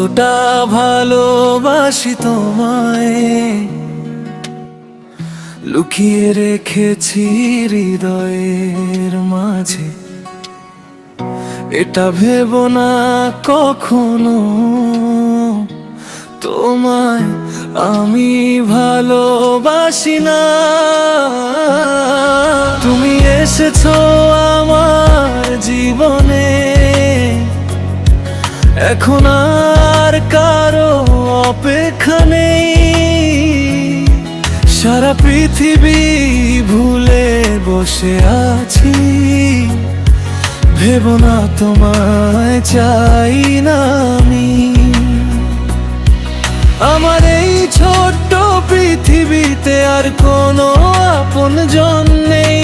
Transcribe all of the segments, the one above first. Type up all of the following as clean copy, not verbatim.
কতটা ভালোবাসি তোমায়, লুকিয়ে রেখেছি হৃদয়ের মাঝে। এটা ভেবো না কখনো তোমায় আমি ভালোবাসি না। তুমি এসেছো আমার জীবনে, এখন আর কারো অপেক্ষা নেই। সারা পৃথিবী ভুলে বসে আছি, ভেবো না তোমায় চাই না আমি। আমার এই ছোট্ট পৃথিবীতে আর কোনো আপনজন নেই।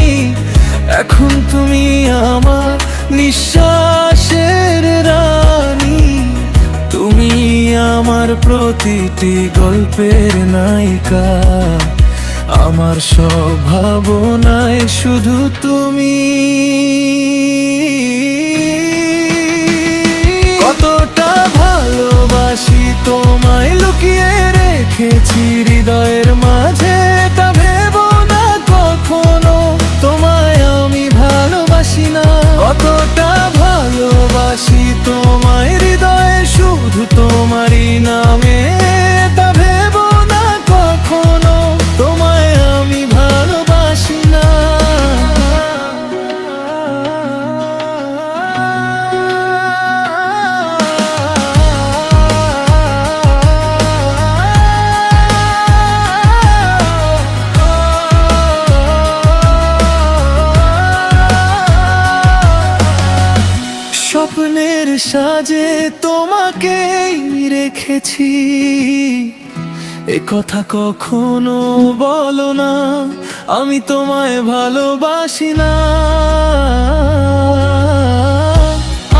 এখন তুমি আমার নিঃশ্বাসের রানী, তুমি আমার প্রতিটি গল্পের নায়িকা। আমার সব ভাবনায় শুধু তুমি। কতটা ভালোবাসি তোমায়, লুকিয়ে রেখেছি হৃদয়ের মাঝে। তা ভেবো না কখনো তোমায় আমি ভালোবাসি না। কতটা ভালোবাসি তোমায়, হৃদয়ে শুধু তোমারই নামে। তা ভেবো না কখনো তোমায় আমি ভালোবাসি না। স্বপ্নের সাজে তোমাকেই রেখেছি, এ কথা কখনো বলো না আমি তোমায় ভালোবাসি না।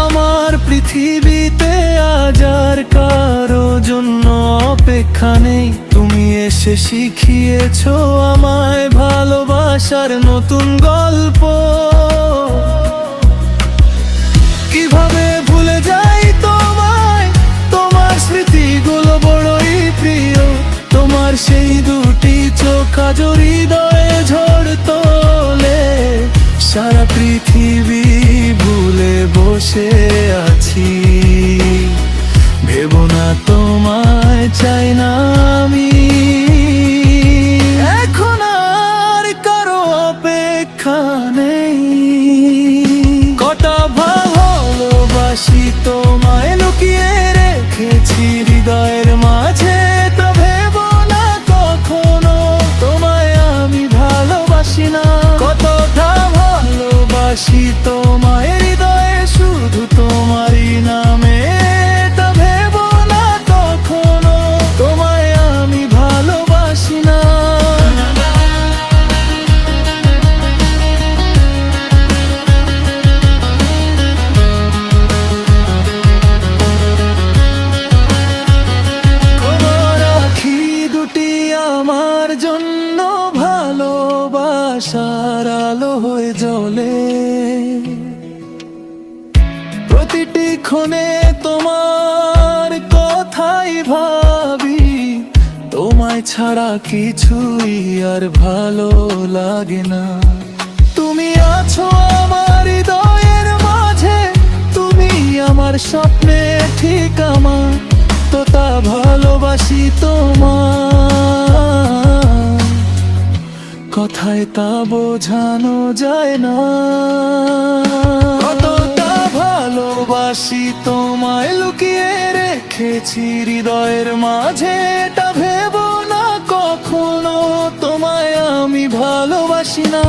আমার পৃথিবীতে আজ আর কারো জন্য অপেক্ষা নেই। তুমি এসে শিখিয়েছো আমায় ভালোবাসার নতুন গল্প। কিভাবে ভুলে যাই তোমায়, তোমার স্মৃতিগুলো বড়ই প্রিয়। তোমার সেই দুটি চোখ আজ হৃদয়ে ঝড় তোলে। সারা পৃথিবী ভুলে বসে আছি, ভেবো না তোমায় চাই না আমি। এখন আর কারো অপেক্ষা নেই। কটা ভালোবাসি তোমায়, লুকিয়ে রেখেছি হৃদয়ের মাঝে। তা ভেবো না কখনো তোমায় আমি ভালোবাসি না। কতটা ভালোবাসি তোমায়, হৃদয়ে শুধু তোমারই নামে। তা ভেবো না কখনো তোমায় আমি ভালোবাসি না। আমার জন্য ভালোবাসার আলো হয়ে জ্বলে। প্রতিটি ক্ষণে তোমার কথাই ভাবি, তোমায় ছাড়া কিছুই আর ভালো লাগে না। তুমি আছো আমার হৃদয়ের মাঝে, তুমি আমার স্বপ্নে ঠিক আমার। তো তা ভালোবাসি তোমার, কথায় তা বোঝানো যায় না। কতটা ভালোবাসি তোমায়, লুকিয়ে রেখেছি হৃদয়ের মাঝে। এটা ভেবো না কখনো তোমায় আমি ভালোবাসি না।